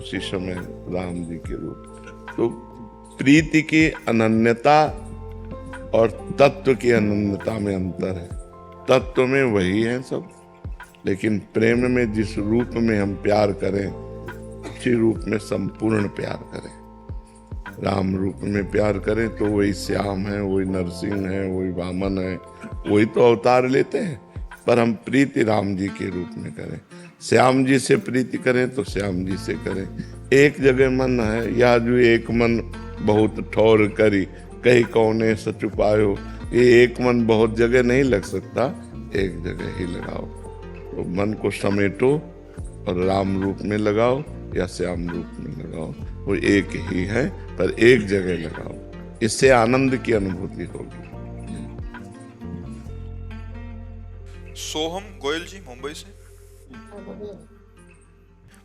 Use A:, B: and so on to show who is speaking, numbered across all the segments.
A: उसी समय राम जी के रूप। तो प्रीति की अनन्यता और तत्व की अनन्यता में अंतर है। तत्व में वही है सब, लेकिन प्रेम में जिस रूप में हम प्यार करें उसी रूप में संपूर्ण प्यार करें। राम रूप में प्यार करें तो वही श्याम है, वही नरसिंह है, वही वामन है, वही तो अवतार लेते हैं। पर हम प्रीति राम जी के रूप में करें। श्याम जी से प्रीति करें तो श्याम जी से करें। एक जगह मन है, या जो एक मन बहुत ठौर करी, कहीं कौने सच उपायो। ये एक मन बहुत जगह नहीं लग सकता, एक जगह ही लगाओ। तो मन को समेटो और राम रूप में लगाओ या श्याम रूप में लगाओ, वो एक ही है, पर एक जगह लगाओ। इससे आनंद की अनुभूति होगी।
B: सोहम गोयल जी, मुंबई से।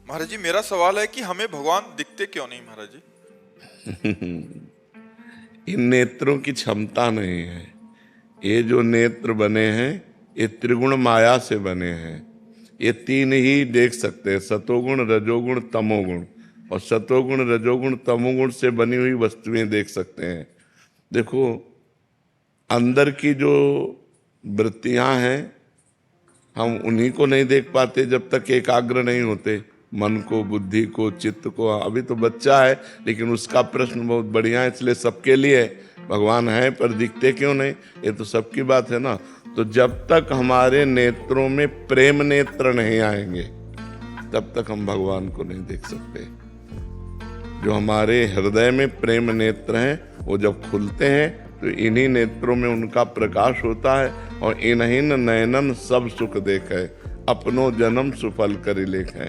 B: महाराज जी, मेरा सवाल है कि हमें भगवान दिखते क्यों नहीं महाराज जी?
A: इन नेत्रों की क्षमता नहीं है। ये जो नेत्र बने हैं ये त्रिगुण माया से बने हैं। ये तीन ही देख सकते हैं, सतोगुण, रजोगुण, तमोगुण। और सतोगुण, रजोगुण, तमोगुण से बनी हुई वस्तुएं देख सकते हैं। देखो, अंदर की जो वृत्तियां हैं हम उन्हीं को नहीं देख पाते जब तक एकाग्र नहीं होते। मन को, बुद्धि को, चित्त को। अभी तो बच्चा है, लेकिन उसका प्रश्न बहुत बढ़िया है, इसलिए सबके लिए भगवान है पर दिखते क्यों नहीं, ये तो सबकी बात है ना। तो जब तक हमारे नेत्रों में प्रेम नेत्र नहीं आएंगे तब तक हम भगवान को नहीं देख सकते। जो हमारे हृदय में प्रेम नेत्र हैं वो जब खुलते हैं तो इन्हीं नेत्रों में उनका प्रकाश होता है। और इन्हीं नयनन सब सुख देखे, अपनों जन्म सुफल कर लेखे।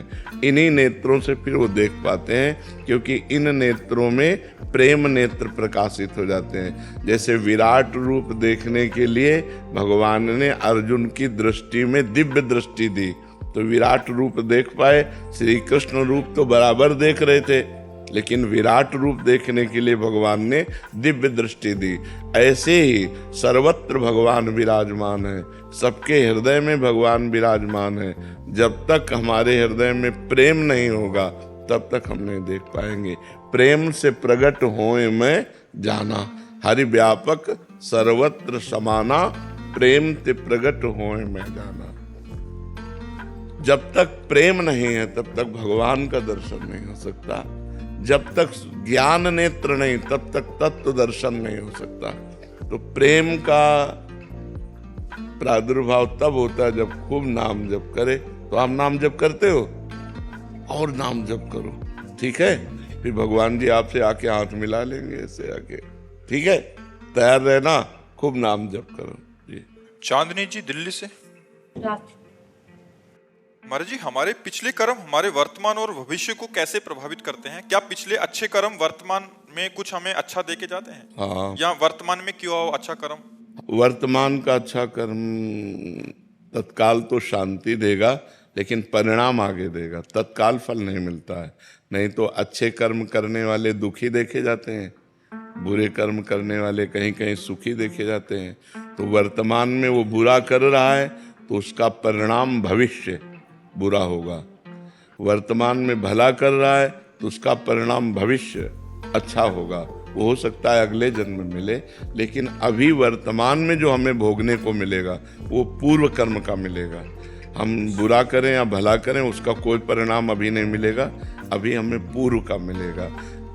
A: इन्हीं नेत्रों से फिर वो देख पाते हैं, क्योंकि इन नेत्रों में प्रेम नेत्र प्रकाशित हो जाते हैं। जैसे विराट रूप देखने के लिए भगवान ने अर्जुन की दृष्टि में दिव्य दृष्टि दी, तो विराट रूप देख पाए। श्री कृष्ण रूप तो बराबर देख रहे थे, लेकिन विराट रूप देखने के लिए भगवान ने दिव्य दृष्टि दी। ऐसे ही सर्वत्र भगवान विराजमान है, सबके हृदय में भगवान विराजमान है। जब तक हमारे हृदय में प्रेम नहीं होगा तब तक हम नहीं देख पाएंगे। प्रेम से प्रकट होए मैं जाना, हरि व्यापक सर्वत्र समाना, प्रेम ते प्रकट होए मैं जाना। जब तक प्रेम नहीं है तब तक भगवान का दर्शन नहीं हो सकता। जब तक ज्ञान नेत्र नहीं तब तक तत्व दर्शन नहीं हो सकता। तो प्रेम का प्रादुर्भाव तब होता है जब खूब नाम जप करे। तो आप नाम जप करते हो और नाम जप करो, ठीक है? फिर भगवान जी आपसे आके हाथ मिला लेंगे, ऐसे आके, ठीक है? तैयार रहना, खूब नाम जप करो जी।
B: चांदनी जी, दिल्ली से। महाराज जी, हमारे पिछले कर्म हमारे वर्तमान और भविष्य को कैसे प्रभावित करते हैं? क्या पिछले अच्छे कर्म वर्तमान में कुछ हमें अच्छा दे के जाते हैं?
A: हाँ।
B: या वर्तमान में क्यों आओ अच्छा कर्म?
A: वर्तमान का अच्छा कर्म तत्काल तो शांति देगा, लेकिन परिणाम आगे देगा। तत्काल फल नहीं मिलता है। नहीं तो अच्छे कर्म करने वाले दुखी देखे जाते हैं, बुरे कर्म करने वाले कहीं कहीं सुखी देखे जाते हैं। तो वर्तमान में वो बुरा कर रहा है तो उसका परिणाम भविष्य बुरा होगा। वर्तमान में भला कर रहा है तो उसका परिणाम भविष्य अच्छा होगा। वो हो सकता है अगले जन्म में मिले, लेकिन अभी वर्तमान में जो हमें भोगने को मिलेगा वो पूर्व कर्म का मिलेगा। हम बुरा करें या भला करें उसका कोई परिणाम अभी नहीं मिलेगा, अभी हमें पूर्व का मिलेगा।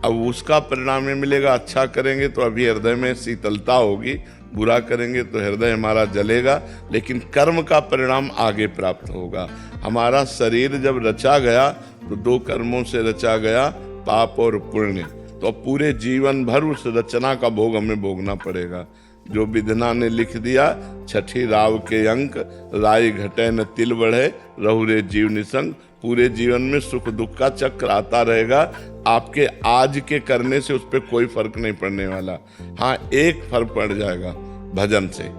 A: अब उसका परिणाम में मिलेगा, अच्छा करेंगे तो अभी हृदय में शीतलता होगी, बुरा करेंगे तो हृदय हमारा जलेगा, लेकिन कर्म का परिणाम आगे प्राप्त होगा। हमारा शरीर जब रचा गया तो दो कर्मों से रचा गया, पाप और पुण्य। तो पूरे जीवन भर उस रचना का भोग हमें भोगना पड़ेगा। जो विधना ने लिख दिया, छठी राव के अंक, राय घटे न तिल बढ़े, रहु रे जीव निसंग। पूरे जीवन में सुख दुख का चक्र आता रहेगा। आपके आज के करने से उस पर कोई फर्क नहीं पड़ने वाला। हाँ, एक फर्क पड़ जाएगा, भजन से।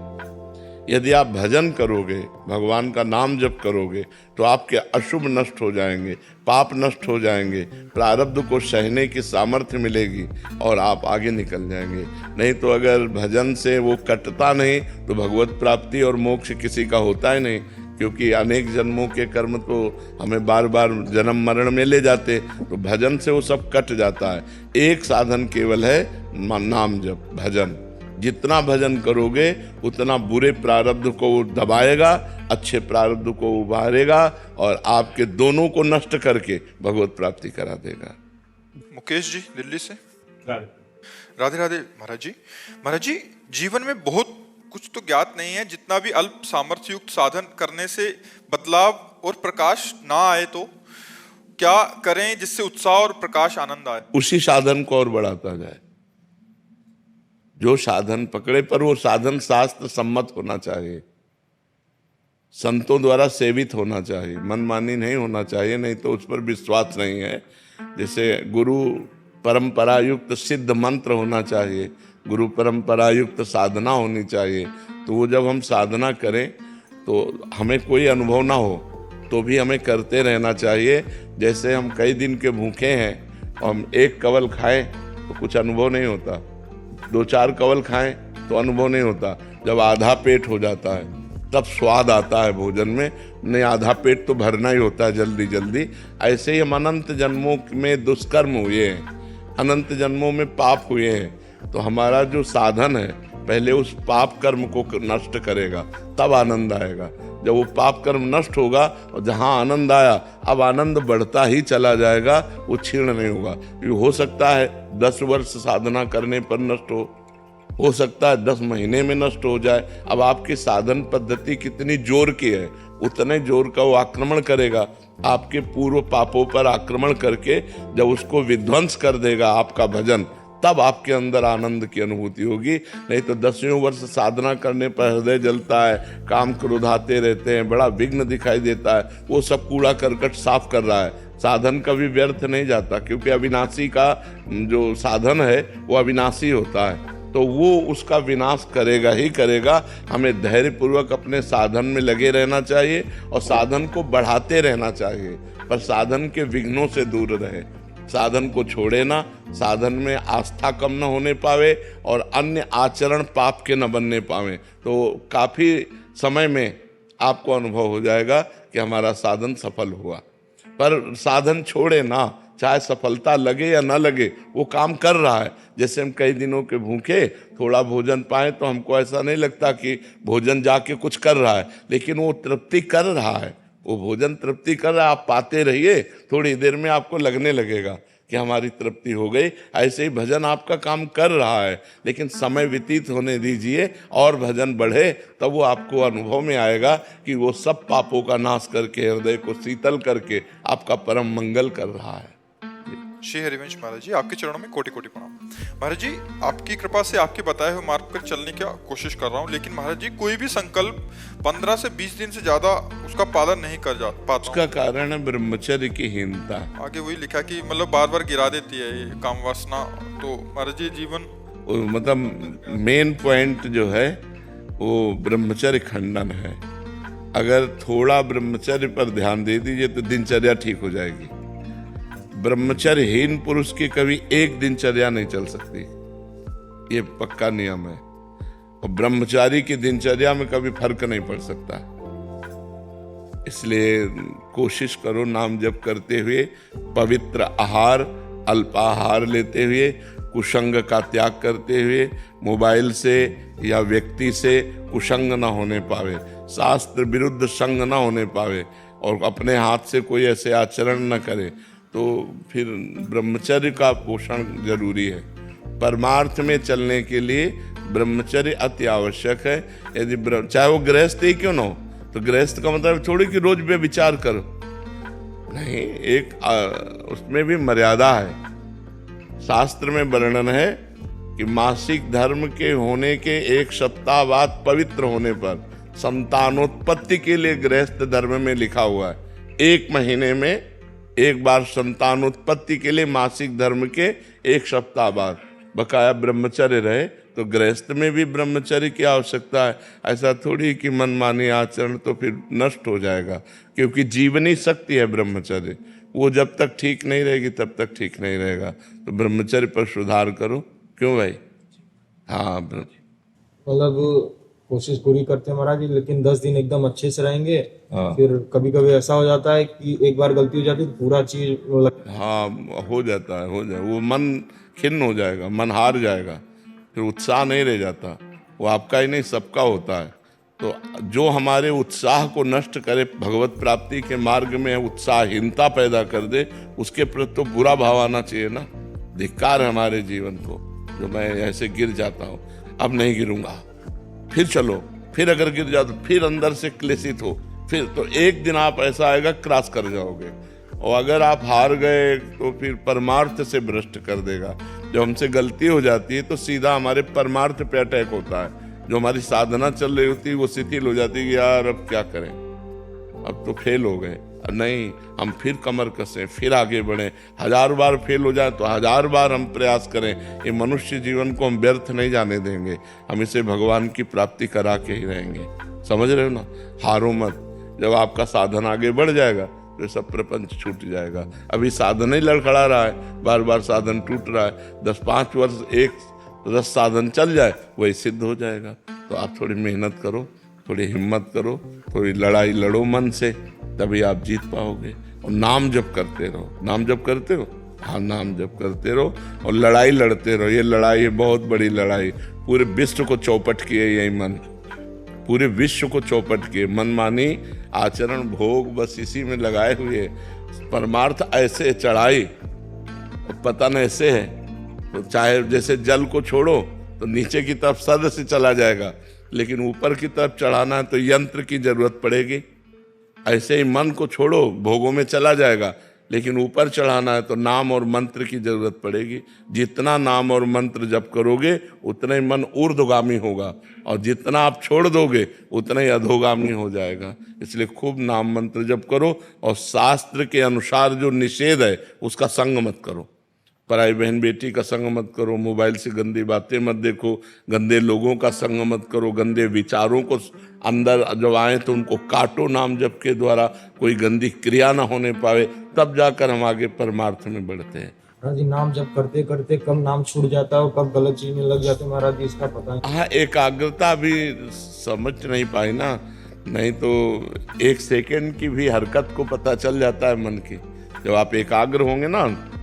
A: यदि आप भजन करोगे, भगवान का नाम जप करोगे, तो आपके अशुभ नष्ट हो जाएंगे, पाप नष्ट हो जाएंगे, प्रारब्ध को सहने की सामर्थ्य मिलेगी और आप आगे निकल जाएंगे। नहीं तो अगर भजन से वो कटता नहीं तो भगवत प्राप्ति और मोक्ष किसी का होता ही नहीं। क्योंकि अनेक जन्मों के कर्म तो हमें बार बार जन्म मरण में ले जाते, तो भजन से वो सब कट जाता है। एक साधन केवल है नाम जप, भजन। जितना भजन करोगे उतना बुरे प्रारब्ध को वो दबाएगा, अच्छे प्रारब्ध को उभारेगा और आपके दोनों को नष्ट करके भगवत प्राप्ति करा देगा।
B: मुकेश जी दिल्ली से। राधे राधे महाराज जी जीवन में बहुत कुछ तो ज्ञात नहीं है, जितना भी अल्प सामर्थ्य युक्त साधन करने से बदलाव और प्रकाश ना आए तो क्या करें जिससे उत्साह और प्रकाश आनंद आए?
A: उसी साधन को और बढ़ाता जाए। जो साधन पकड़े पर वो साधन शास्त्र सम्मत होना चाहिए, संतों द्वारा सेवित होना चाहिए, मनमानी नहीं होना चाहिए, नहीं तो उस पर विश्वास नहीं है। जैसे गुरु परंपरा युक्त सिद्ध मंत्र होना चाहिए, गुरु परंपरा युक्त साधना होनी चाहिए। तो वो जब हम साधना करें तो हमें कोई अनुभव ना हो तो भी हमें करते रहना चाहिए। जैसे हम कई दिन के भूखे हैं और हम एक कवल खाएं तो कुछ अनुभव नहीं होता, 2-4 कवल खाएं तो अनुभव नहीं होता। जब आधा पेट हो जाता है तब स्वाद आता है भोजन में, नहीं आधा पेट तो भरना ही होता है जल्दी जल्दी। ऐसे ही हम अनंत जन्मों में दुष्कर्म हुए हैं, अनंत जन्मों में पाप हुए हैं, तो हमारा जो साधन है पहले उस पाप कर्म को नष्ट करेगा, तब आनंद आएगा। जब वो पाप कर्म नष्ट होगा और जहाँ आनंद आया, अब आनंद बढ़ता ही चला जाएगा, वो क्षीण नहीं होगा। ये हो सकता है 10 वर्ष साधना करने पर नष्ट हो सकता है 10 महीने में नष्ट हो जाए। अब आपकी साधन पद्धति कितनी जोर की है, उतने जोर का वो आक्रमण करेगा, आपके पूर्व पापों पर आक्रमण करके जब उसको विध्वंस कर देगा आपका भजन, तब आपके अंदर आनंद की अनुभूति होगी। नहीं तो 10वें वर्ष साधना करने पर हृदय जलता है, काम क्रोध आते रहते हैं, बड़ा विघ्न दिखाई देता है, वो सब कूड़ा करकट साफ कर रहा है। साधन कभी व्यर्थ नहीं जाता, क्योंकि अविनाशी का जो साधन है वो अविनाशी होता है, तो वो उसका विनाश करेगा ही करेगा। हमें धैर्यपूर्वक अपने साधन में लगे रहना चाहिए और साधन को बढ़ाते रहना चाहिए, पर साधन के विघ्नों से दूर रहे, साधन को छोड़े ना, साधन में आस्था कम न होने पावे और अन्य आचरण पाप के न बनने पावे, तो काफ़ी समय में आपको अनुभव हो जाएगा कि हमारा साधन सफल हुआ। पर साधन छोड़े ना, चाहे सफलता लगे या ना लगे, वो काम कर रहा है। जैसे हम कई दिनों के भूखे थोड़ा भोजन पाए तो हमको ऐसा नहीं लगता कि भोजन जाके कुछ कर रहा है, लेकिन वो तृप्ति कर रहा है, वो भोजन तृप्ति कर रहा है। आप पाते रहिए, थोड़ी देर में आपको लगने लगेगा कि हमारी तृप्ति हो गई। ऐसे ही भजन आपका काम कर रहा है, लेकिन समय व्यतीत होने दीजिए और भजन बढ़े, तब वो आपको अनुभव में आएगा कि वो सब पापों का नाश करके, हृदय को शीतल करके आपका परम मंगल कर रहा है।
B: श्री हरिवंश महाराज जी, आपके चरणों में कोटि कोटि प्रणाम। महाराज जी, आपकी कृपा से आपके बताए हुए मार्ग पर चलने की कोशिश कर रहा हूँ, लेकिन महाराज जी कोई भी संकल्प 15 से 20 दिन से ज्यादा उसका पालन नहीं कर पाता।
A: उसका कारण है ब्रह्मचर्य की हीनता।
B: आगे वही लिखा कि मतलब बार बार गिरा देती है ये काम वासना। तो महाराज जी जीवन
A: मतलब मेन पॉइंट जो है वो ब्रह्मचर्य खंडन है। अगर थोड़ा ब्रह्मचर्य पर ध्यान दे दीजिए तो दिनचर्या ठीक हो जाएगी। ब्रह्मचर्यहीन पुरुष की कभी एक दिनचर्या नहीं चल सकती, ये पक्का नियम है। और ब्रह्मचारी की दिनचर्या में कभी फर्क नहीं पड़ सकता। इसलिए कोशिश करो नाम जप करते हुए, पवित्र आहार अल्पाहार लेते हुए, कुसंग का त्याग करते हुए, मोबाइल से या व्यक्ति से कुसंग न होने पावे, शास्त्र विरुद्ध संग न होने पावे और अपने हाथ से कोई ऐसे आचरण न करे, तो फिर ब्रह्मचर्य का पोषण जरूरी है। परमार्थ में चलने के लिए ब्रह्मचर्य अति आवश्यक है। यदि चाहे वो गृहस्थ ही क्यों ना हो, तो गृहस्थ का मतलब थोड़ी कि रोज पे विचार करो, नहीं, एक उसमें भी मर्यादा है। शास्त्र में वर्णन है कि मासिक धर्म के होने के 1 सप्ताह बाद पवित्र होने पर संतानोत्पत्ति के लिए गृहस्थ धर्म में लिखा हुआ है 1 महीने में एक बार संतानोत्पत्ति के लिए मासिक धर्म के 1 सप्ताह बाद बकाया ब्रह्मचर्य रहे। तो गृहस्थ में भी ब्रह्मचर्य की आवश्यकता है। ऐसा थोड़ी कि मनमानी आचरण तो फिर नष्ट हो जाएगा, क्योंकि जीवनी शक्ति है ब्रह्मचर्य, वो जब तक ठीक नहीं रहेगी तब तक ठीक नहीं रहेगा। तो ब्रह्मचर्य पर सुधार करो। क्यों भाई? हाँ,
C: मतलब कोशिश पूरी करते हैं महाराज जी, लेकिन 10 दिन एकदम अच्छे से रहेंगे।
A: हाँ।
C: फिर कभी कभी ऐसा हो जाता है कि एक बार गलती हो जाती है तो पूरा चीज
A: हाँ, हो जाता है, हो जाए, वो मन खिन्न हो जाएगा, मन हार जाएगा, फिर उत्साह नहीं रह जाता। वो आपका ही नहीं, सबका होता है। तो जो हमारे उत्साह को नष्ट करे, भगवत प्राप्ति के मार्ग में उत्साहहीनता पैदा कर दे, उसके प्रति तो बुरा भाव आना चाहिए ना। धिक्कार है हमारे जीवन को, जो मैं ऐसे गिर जाता हूँ, अब नहीं गिरूंगा, फिर चलो, फिर अगर गिर जाओ तो फिर अंदर से क्लेशित हो, फिर तो एक दिन आप ऐसा आएगा क्रॉस कर जाओगे। और अगर आप हार गए तो फिर परमार्थ से भ्रष्ट कर देगा। जब हमसे गलती हो जाती है तो सीधा हमारे परमार्थ पे अटैक होता है। जो हमारी साधना चल रही होती है वो शिथिल हो जाती है कि यार अब क्या करें, अब तो फेल हो गए, नहीं, हम फिर कमर कसें, फिर आगे बढ़ें। 1000 बार फेल हो जाए तो 1000 बार हम प्रयास करें। ये मनुष्य जीवन को हम व्यर्थ नहीं जाने देंगे, हम इसे भगवान की प्राप्ति करा के ही रहेंगे। समझ रहे हो ना? हारो मत। जब आपका साधन आगे बढ़ जाएगा तो सब प्रपंच छूट जाएगा। अभी साधन ही लड़खड़ा रहा है, बार बार साधन टूट रहा है। 10-5 वर्ष एक रस साधन चल जाए, वही सिद्ध हो जाएगा। तो आप थोड़ी मेहनत करो, थोड़ी हिम्मत करो, थोड़ी लड़ाई लड़ो मन से, तभी आप जीत पाओगे। और नाम जप करते रहो। नाम जप करते हो? हाँ, नाम जप करते रहो और लड़ाई लड़ते रहो। ये लड़ाई है बहुत बड़ी लड़ाई, पूरे विश्व को चौपट किए यही मन, पूरे विश्व को चौपट किए। मनमानी आचरण भोग बस इसी में लगाए हुए। परमार्थ ऐसे चढ़ाई और पतन ऐसे है। तो चाहे जैसे जल को छोड़ो तो नीचे की तरफ सद से चला जाएगा, लेकिन ऊपर की तरफ चढ़ाना है तो यंत्र की जरूरत पड़ेगी। ऐसे ही मन को छोड़ो, भोगों में चला जाएगा, लेकिन ऊपर चढ़ाना है तो नाम और मंत्र की जरूरत पड़ेगी। जितना नाम और मंत्र जप करोगे उतना ही मन ऊर्ध्वगामी होगा, और जितना आप छोड़ दोगे उतना ही अधोगामी हो जाएगा। इसलिए खूब नाम मंत्र जप करो, और शास्त्र के अनुसार जो निषेध है उसका संग मत करो। पराई बहन बेटी का संग मत करो, मोबाइल से गंदी बातें मत देखो, गंदे लोगों का संग मत करो, गंदे विचारों को अंदर जब आए तो उनको काटो नाम जप के द्वारा, कोई गंदी क्रिया ना होने पावे, तब जाकर हम आगे परमार्थ में बढ़ते हैं।
C: महाराज जी, नाम जप करते करते कब नाम छूट जाता है और कब गलत चीज में लग जाते हैं महाराज जी, इसका पता नहीं।
A: हाँ, एकाग्रता भी समझ नहीं पाई ना, नहीं तो 1 सेकेंड की भी हरकत को पता चल जाता है मन की। जब आप एकाग्र होंगे ना,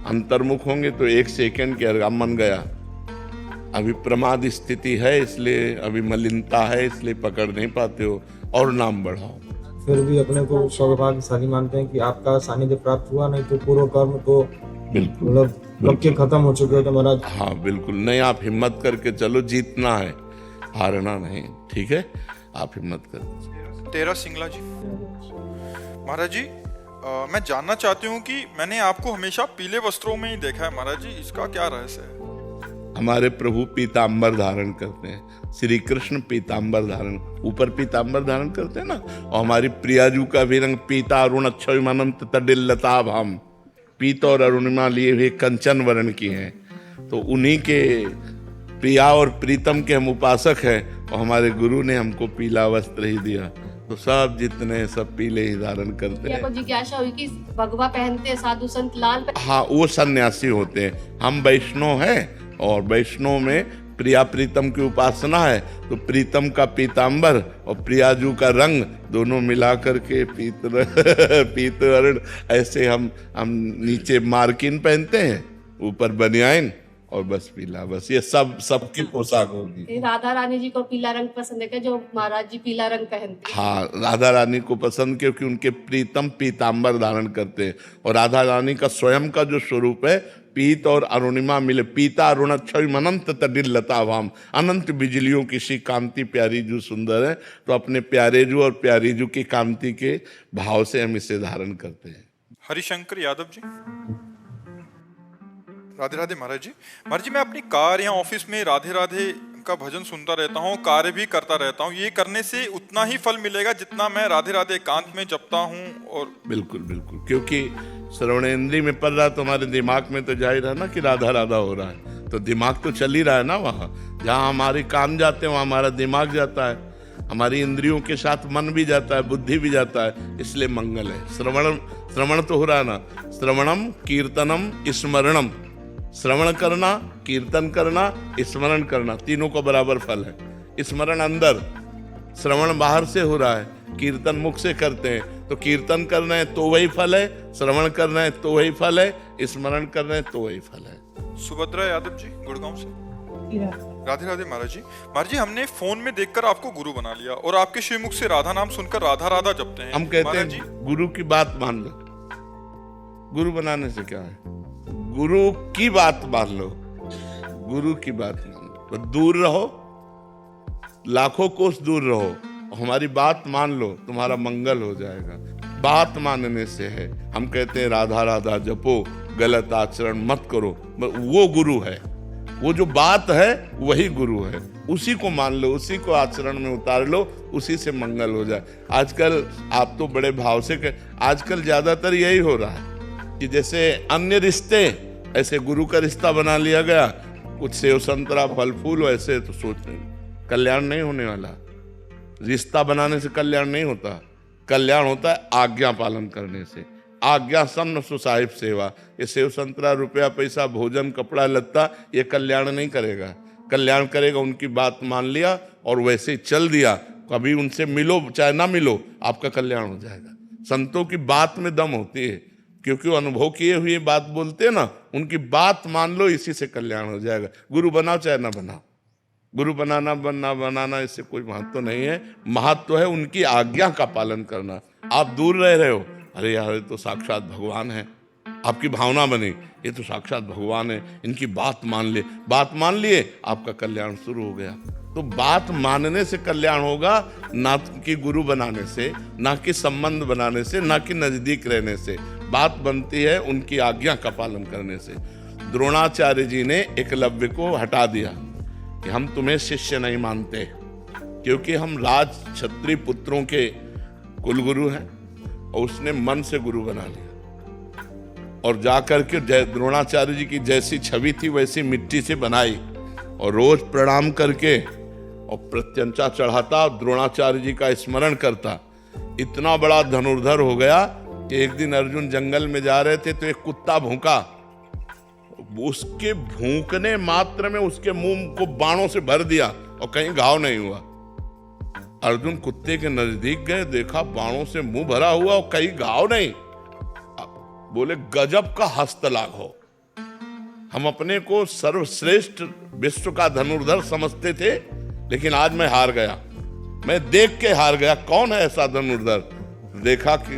A: अंतर्मुख होंगे, तो 1 सेकेंड के हरकत मन गया। अभी प्रमाद स्थिति है, इसलिए अभी मलिनता है, इसलिए पकड़ नहीं पाते हो, और नाम बढ़ाओ।
C: फिर भी अपने को सौभाग्यशाली मानते हैं कि आपका सानिध्य प्राप्त हुआ, नहीं तो पूर्व कर्म तो
A: बिल्कुल
C: मतलब कब के खत्म हो चुके थे महाराज।
A: हाँ बिल्कुल, नहीं, आप हिम्मत करके चलो, जीतना है, हारना नहीं। ठीक है, आप हिम्मत करो।
B: तेरा सिंगला जी, महाराज जी, मैं जानना चाहती हूँ कि मैंने आपको हमेशा पीले वस्त्रों में ही देखा है महाराज जी, इसका क्या रहस्य है?
A: हमारे प्रभु पीतांबर धारण करते हैं, श्री कृष्ण पीतांबर धारण, ऊपर पीतांबर धारण करते हैं ना। और हमारी प्रियाजू का भी रंग पीता अरुण अक्षयमनंत तडिल्लताभ, हम पीत और अरुणिमा लिए हुए कंचन वर्ण की हैं। तो उन्हीं के प्रिया और प्रीतम के हम उपासक हैं, और हमारे गुरु ने हमको पीला वस्त्र ही दिया। तो सब जितने सब पीले ही धारण करते हैं।
D: जिज्ञासा हुई कि भगवा पहनते हैं साधु संत लाल
A: हाँ, वो सन्यासी होते हैं। हम वैष्णव हैं, और वैष्णव में प्रिया प्रीतम की उपासना है, तो प्रीतम का पीतांबर और प्रियाजू का रंग दोनों मिला करके पीत वर्ण, ऐसे हम नीचे मार्किन पहनते हैं, ऊपर बनियाइन, और बस पीला, बस ये सबकी पोशाक होगी।
D: राधा रानी जी को पीला रंग पसंद है क्या, जो महाराज जी पीला रंग पहनते हैं?
A: हाँ, राधा रानी को पसंद, क्योंकि उनके प्रीतम पीतांबर धारण करते हैं। और राधा रानी का स्वयं का जो स्वरूप है, पीत और अरुणिमा मिले, पीता अरुण अक्षय अनंत तडिल्लता वाम, अनंत बिजलियों की सी कांति प्यारी जू सुंदर है। तो अपने प्यारे जू और प्यारी जू की कांति के भाव से हम इसे धारण करते हैं।
B: हरिशंकर यादव जी, राधे राधे महाराज जी। महाराज जी, मैं अपनी कार या ऑफिस में राधे राधे का भजन सुनता रहता हूँ, कार्य भी करता रहता हूँ। ये करने से उतना ही फल मिलेगा जितना मैं राधे राधे एकांत में जपता हूँ? और
A: बिल्कुल बिल्कुल, क्योंकि श्रवणेंद्रिय में पड़ रहा तो हमारे दिमाग में तो जाहिर है ना कि राधा राधा हो रहा है, तो दिमाग तो चल ही रहा है ना। वहाँ जहाँ हमारे कान जाते हैं वहाँ हमारा दिमाग जाता है, हमारी इंद्रियों के साथ मन भी जाता है, बुद्धि भी जाता है, इसलिए मंगल है। श्रवण तो हो रहा है ना, श्रवणम कीर्तनम स्मरणम, श्रवण करना, कीर्तन करना, स्मरण करना, तीनों को बराबर फल है। स्मरण अंदर श्रवण बाहर से हो रहा है, कीर्तन मुख से करते हैं, तो कीर्तन करना है तो वही फल है, श्रवण करना है तो वही फल है, स्मरण करना है तो वही फल है।
B: सुभद्रा यादव जी गुड़गांव से। राधे राधे महाराज जी। महाराज जी, हमने फोन में देखकर आपको गुरु बना लिया और आपके श्रीमुख से राधा नाम सुनकर राधा राधा जपते हैं।
A: हम कहते
B: महाराज
A: हैं गुरु की बात मान लो। गुरु बनाने से क्या है? गुरु की बात मान लो, गुरु की बात मान लो, तो दूर रहो, लाखों कोस दूर रहो, हमारी बात मान लो, तुम्हारा मंगल हो जाएगा। बात मानने से है। हम कहते हैं राधा राधा जपो, गलत आचरण मत करो, वो गुरु है। वो जो बात है वही गुरु है, उसी को मान लो, उसी को आचरण में उतार लो, उसी से मंगल हो जाए। आजकल आप तो बड़े भाव से आजकल ज्यादातर यही हो रहा है कि जैसे अन्य रिश्ते ऐसे गुरु का रिश्ता बना लिया गया, कुछ सेव संतरा फल फूल, वैसे तो सोच नहीं, कल्याण नहीं होने वाला। रिश्ता बनाने से कल्याण नहीं होता, कल्याण होता है आज्ञा पालन करने से। आज्ञा सन्न सुसाहिब सेवा। ये सेव संतरा रुपया पैसा भोजन कपड़ा लत्ता ये कल्याण नहीं करेगा। कल्याण करेगा उनकी बात मान लिया और वैसे ही चल दिया, कभी उनसे मिलो चाहे ना मिलो, आपका कल्याण हो जाएगा। संतों की बात में दम होती है, क्योंकि वो अनुभव किए हुए बात बोलते हैं ना, उनकी बात मान लो, इसी से कल्याण हो जाएगा। गुरु बनाओ चाहे ना बनाओ, गुरु बनाना बनना बनाना इससे कोई महत्व नहीं है। महत्व है उनकी आज्ञा का पालन करना। आप दूर रह रहे हो, अरे यार ये तो साक्षात भगवान है, आपकी भावना बनी, ये तो साक्षात भगवान है, इनकी बात मान ले, बात मान लिए, आपका कल्याण शुरू हो गया। तो बात मानने से कल्याण होगा, ना कि गुरु बनाने से, ना कि संबंध बनाने से, ना कि नजदीक रहने से। बात बनती है उनकी आज्ञा का पालन करने से। द्रोणाचार्य जी ने एकलव्य को हटा दिया कि हम तुम्हें शिष्य नहीं मानते, क्योंकि हम राज क्षत्रिय पुत्रों के कुलगुरु हैं, और उसने मन से गुरु बना लिया। और जाकर के द्रोणाचार्य जी की जैसी छवि थी वैसी मिट्टी से बनाई, और रोज प्रणाम करके और प्रत्यंचा चढ़ाता, द्रोणाचार्य जी का स्मरण करता। इतना बड़ा धनुर्धर हो गया कि एक दिन अर्जुन जंगल में जा रहे थे तो एक कुत्ता भौंका, उसके भूखने मात्र में उसके मुंह को बाणों से भर दिया और कहीं घाव नहीं हुआ। अर्जुन कुत्ते के नजदीक गए, देखा बाणों से मुंह भरा हुआ और कहीं घाव नहीं। बोले गजब का हस्तलाघ हो। हम अपने को सर्वश्रेष्ठ विश्व का धनुर्धर समझते थे, लेकिन आज मैं हार गया, मैं देख के हार गया। कौन है ऐसा धनुर्धर? देखा कि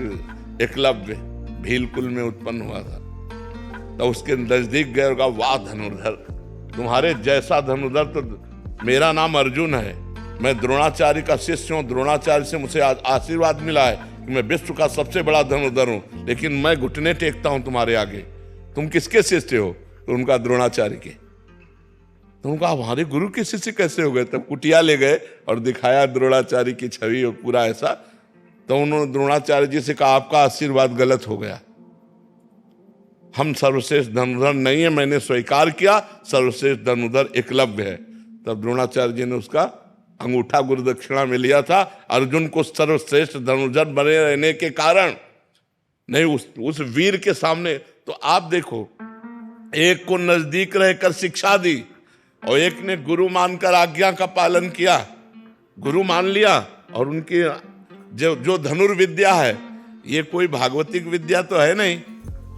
A: एकलव्य भीलकुल में उत्पन्न हुआ था, तो उसके नजदीक गए और कहा वाह धनुर्धर, तुम्हारे जैसा धनुर्धर तो मेरा नाम अर्जुन है, मैं द्रोणाचार्य का शिष्य हूँ, द्रोणाचार्य से मुझे आशीर्वाद मिला है कि मैं विश्व का सबसे बड़ा धनुर्धर हूँ, लेकिन मैं घुटने टेकता हूँ तुम्हारे आगे। तुम किसके शिष्य हो? तो उनका द्रोणाचार्य के। तो उनका हमारे गुरु के शिष्य कैसे हो गए? तब कुटिया ले गए और दिखाया द्रोणाचार्य की छवि पूरा ऐसा। तो उन्होंने द्रोणाचार्य जी से कहा आपका आशीर्वाद गलत हो गया, हम सर्वश्रेष्ठ धनुर्धर नहीं है, मैंने स्वीकार किया, सर्वश्रेष्ठ धनुर्धर एकलव्य है। तब द्रोणाचार्य जी ने उसका अंगूठा गुरु दक्षिणा में लिया था। अर्जुन को सर्वश्रेष्ठ धनुर्धर बने रहने के कारण नहीं, उस वीर के सामने। तो आप देखो, एक को नजदीक रहकर शिक्षा दी और एक ने गुरु मानकर आज्ञा का पालन किया, गुरु मान लिया। और उनकी जो धनुर्विद्या है, ये कोई भागवतिक विद्या तो है नहीं,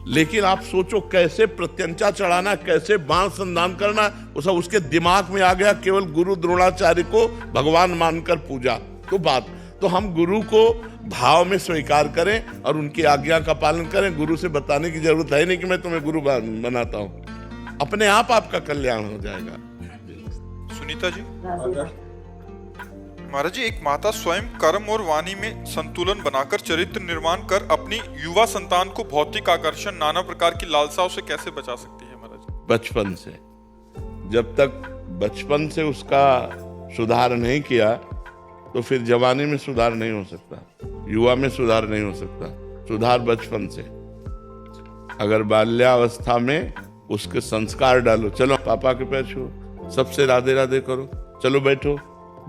A: लेकिन आप सोचो कैसे प्रत्यंचा चढ़ाना, कैसे बाण संधान करना, वो सब उसके दिमाग में आ गया। केवल गुरु द्रोणाचार्य को भगवान मानकर पूजा। तो हम गुरु को भाव में स्वीकार करें और उनकी आज्ञा का पालन करें। गुरु से बताने की जरूरत है नहीं कि मैं तुम्हें गुरु बनाता हूं, अपने आप आपका कल्याण हो जाएगा।
B: सुनीता जी। महाराज जी, एक माता स्वयं कर्म और वाणी में संतुलन बनाकर चरित्र निर्माण कर अपनी युवा संतान को भौतिक आकर्षण, नाना प्रकार की लालसाओं से कैसे बचा सकती है? महाराज
A: बचपन से, जब तक बचपन से उसका सुधार नहीं किया तो फिर जवानी में सुधार नहीं हो सकता, युवा में सुधार नहीं हो सकता। सुधार बचपन से। अगर बाल्यावस्था में उसके संस्कार डालो, चलो पापा के पैर छुओ, सबसे राधे राधे करो, चलो बैठो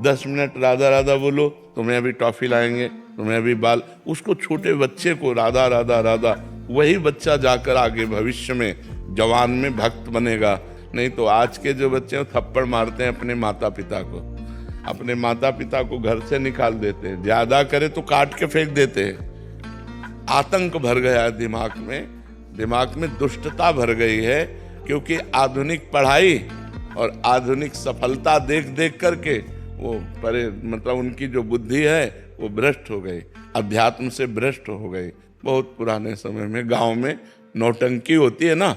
A: 10 मिनट राधा राधा बोलो, तुम्हें अभी टॉफी लाएंगे, तुम्हें अभी बाल। उसको छोटे बच्चे को राधा राधा राधा, वही बच्चा जाकर आगे भविष्य में जवान में भक्त बनेगा। नहीं तो आज के जो बच्चे थप्पड़ मारते हैं अपने माता पिता को, अपने माता पिता को घर से निकाल देते हैं, ज्यादा करे तो काट के फेंक देते हैं। आतंक भर गया है दिमाग में दुष्टता भर गई है, क्योंकि आधुनिक पढ़ाई और आधुनिक सफलता देख देख करके वो मतलब उनकी जो बुद्धि है वो भ्रष्ट हो गई, अध्यात्म से भ्रष्ट हो गई। बहुत पुराने समय में गांव में नौटंकी होती है ना,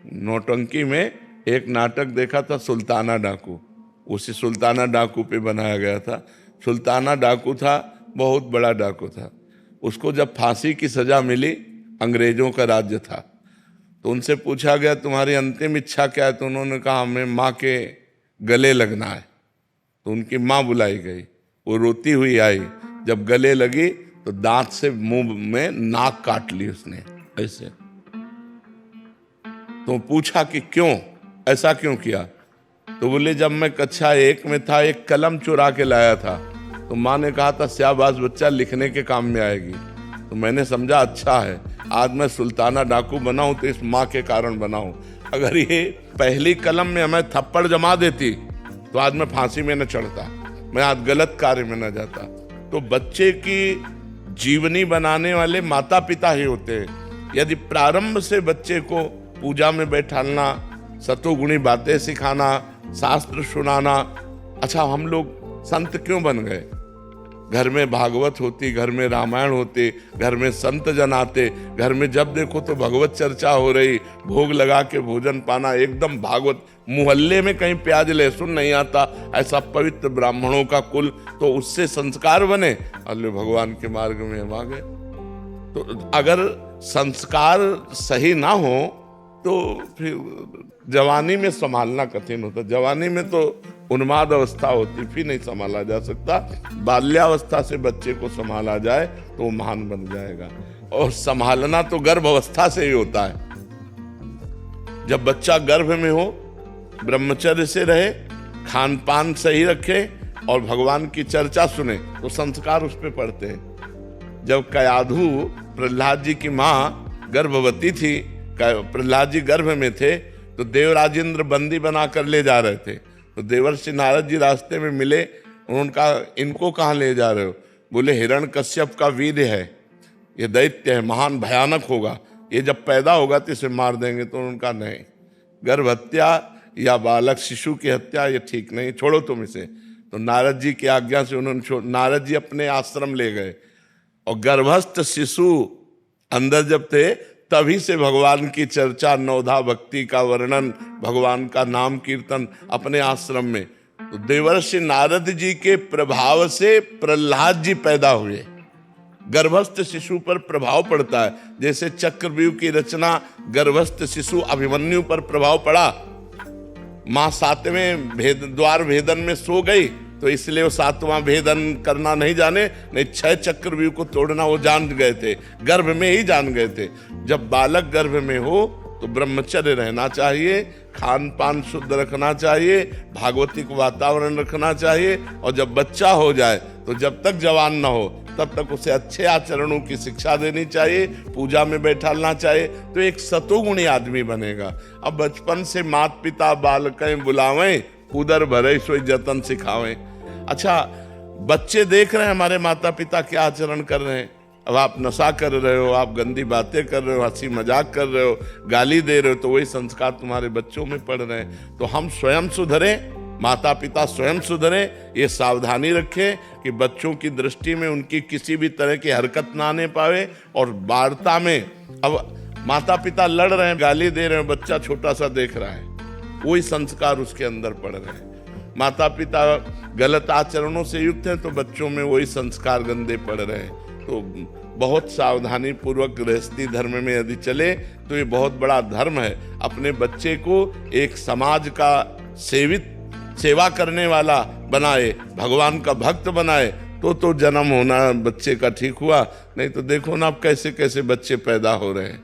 A: नौटंकी में एक नाटक देखा था सुल्ताना डाकू, उसी सुल्ताना डाकू पे बनाया गया था। सुल्ताना डाकू था, बहुत बड़ा डाकू था। उसको जब फांसी की सजा मिली, अंग्रेजों का राज्य था, तो उनसे पूछा गया तुम्हारी अंतिम इच्छा क्या है? तो उन्होंने कहा हमें माँ के गले लगना है। तो उनकी माँ बुलाई गई, वो रोती हुई आई, जब गले लगी तो दांत से मुंह में नाक काट ली उसने ऐसे। तो पूछा कि क्यों, ऐसा क्यों किया? तो बोले जब मैं कक्षा 1 में था एक कलम चुरा के लाया था, तो माँ ने कहा था शाबाश बच्चा, लिखने के काम में आएगी। तो मैंने समझा अच्छा है, आज मैं सुल्ताना डाकू बनाऊं तो इस माँ के कारण बनाऊं। अगर ये पहली कलम में हमें थप्पड़ जमा देती तो आज मैं फांसी में न चढ़ता, मैं आज गलत कार्य में न जाता। तो बच्चे की जीवनी बनाने वाले माता पिता ही होते हैं। यदि प्रारंभ से बच्चे को पूजा में बैठालना, सतोगुणी बातें सिखाना, शास्त्र सुनाना। अच्छा, हम लोग संत क्यों बन गए? घर में भागवत होती, घर में रामायण होते, घर में संत जन आते, घर में जब देखो तो भगवत चर्चा हो रही, भोग लगा के भोजन पाना, एकदम भागवत। मोहल्ले में कहीं प्याज लहसुन नहीं आता, ऐसा पवित्र ब्राह्मणों का कुल, तो उससे संस्कार बने, अल्लाह भगवान के मार्ग में हम आ गए। तो अगर संस्कार सही ना हो तो फिर जवानी में संभालना कठिन होता। जवानी में तो उन्माद अवस्था होती, फिर नहीं संभाला जा सकता। बाल्यावस्था से बच्चे को संभाला जाए तो वो महान बन जाएगा। और संभालना तो गर्भ अवस्था से ही होता है। जब बच्चा गर्भ में हो, ब्रह्मचर्य से रहे, खान पान सही रखे और भगवान की चर्चा सुने, तो संस्कार उस पर पड़ते हैं। जब कयाधु प्रहलाद जी की माँ गर्भवती थी, प्रहलाद जी गर्भ में थे, तो देवराजेंद्र बंदी बना कर ले जा रहे थे। तो देवर्षि नारद जी रास्ते में मिले, उन्होंने कहा इनको कहाँ ले जा रहे हो? बोले हिरण्यकश्यप का वीर है, ये दैत्य है, महान भयानक होगा, ये जब पैदा होगा तो इसे मार देंगे। तो उन्होंने कहा नहीं, गर्भ हत्या या बालक शिशु की हत्या ये ठीक नहीं, छोड़ो तुम इसे। तो नारद जी की आज्ञा से उन्होंने नारद जी अपने आश्रम ले गए, और गर्भस्थ शिशु अंदर जब थे तभी से भगवान की चर्चा, नवधा भक्ति का वर्णन, भगवान का नाम कीर्तन अपने आश्रम में। तो देवर्षि नारद जी के प्रभाव से प्रहलाद जी पैदा हुए। गर्भस्थ शिशु पर प्रभाव पड़ता है, जैसे चक्रव्यूह की रचना गर्भस्थ शिशु अभिमन्यु पर प्रभाव पड़ा। मां 7वें द्वार भेदन में सो गई, तो इसलिए वो 7वां भेदन करना नहीं जाने, नहीं 6 चक्रव्यूह को तोड़ना वो जान गए थे, गर्भ में ही जान गए थे। जब बालक गर्भ में हो तो ब्रह्मचर्य रहना चाहिए, खान पान शुद्ध रखना चाहिए, भागवतिक वातावरण रखना चाहिए। और जब बच्चा हो जाए तो जब तक जवान ना हो तब तक उसे अच्छे आचरणों की शिक्षा देनी चाहिए, पूजा में बैठालना चाहिए, तो एक सतोगुणी आदमी बनेगा। अब बचपन से माता पिता बालकें बुलावें, उदर भरे सोई जतन सिखावें। अच्छा, बच्चे देख रहे हैं हमारे माता पिता क्या आचरण कर रहे हैं। अब आप नशा कर रहे हो, आप गंदी बातें कर रहे हो, हंसी मजाक कर रहे हो, गाली दे रहे हो, तो वही संस्कार तुम्हारे बच्चों में पड़ रहे हैं। तो हम स्वयं सुधरें, माता पिता स्वयं सुधरें, ये सावधानी रखें कि बच्चों की दृष्टि में उनकी किसी भी तरह की हरकत ना आने पावे। और वार्ता में अब माता पिता लड़ रहे हैं, गाली दे रहे हैं, बच्चा छोटा सा देख रहा है, वही संस्कार उसके अंदर पड़ रहे हैं। माता पिता गलत आचरणों से युक्त हैं तो बच्चों में वही संस्कार गंदे पड़ रहे हैं। तो बहुत सावधानी पूर्वक गृहस्थी धर्म में यदि चले तो ये बहुत बड़ा धर्म है। अपने बच्चे को एक समाज का सेवा करने वाला बनाए, भगवान का भक्त बनाए, तो जन्म होना बच्चे का ठीक हुआ। नहीं तो देखो ना अब कैसे कैसे बच्चे पैदा हो रहे हैं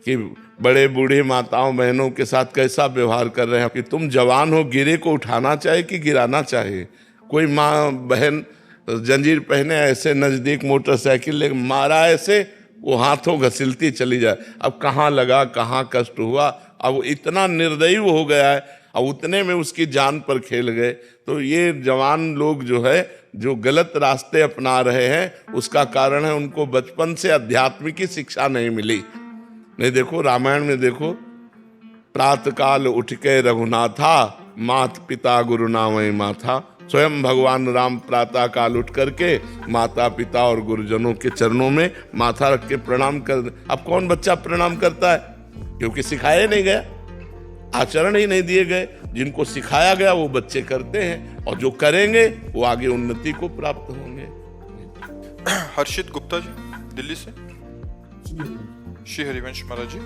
A: कि बड़े बूढ़े माताओं बहनों के साथ कैसा व्यवहार कर रहे हैं कि तुम जवान हो, गिरे को उठाना चाहिए कि गिराना चाहिए। कोई माँ बहन जंजीर पहने ऐसे नजदीक मोटरसाइकिल ले मारा ऐसे, वो हाथों घसीलती चली जाए। अब कहाँ लगा, कहाँ कष्ट हुआ, अब इतना निर्दयी हो गया है। और उतने में उसकी जान पर खेल गए। तो ये जवान लोग जो है, जो गलत रास्ते अपना रहे हैं, उसका कारण है उनको बचपन से अध्यात्म की शिक्षा नहीं मिली। नहीं, देखो रामायण में देखो, प्रातः काल उठ के रघुनाथा, मात पिता गुरु नामय माथा। स्वयं भगवान राम प्रातः काल उठ करके माता पिता और गुरुजनों के चरणों में माथा रख के प्रणाम कर। अब कौन बच्चा प्रणाम करता है? क्योंकि सिखाया नहीं गया, आचरण ही नहीं दिए गए। जिनको सिखाया गया वो बच्चे करते हैं, और जो करेंगे वो आगे उन्नति को प्राप्त होंगे।
B: हर्षित गुप्ता जी दिल्ली से। श्री हरिवंश महाराज जी।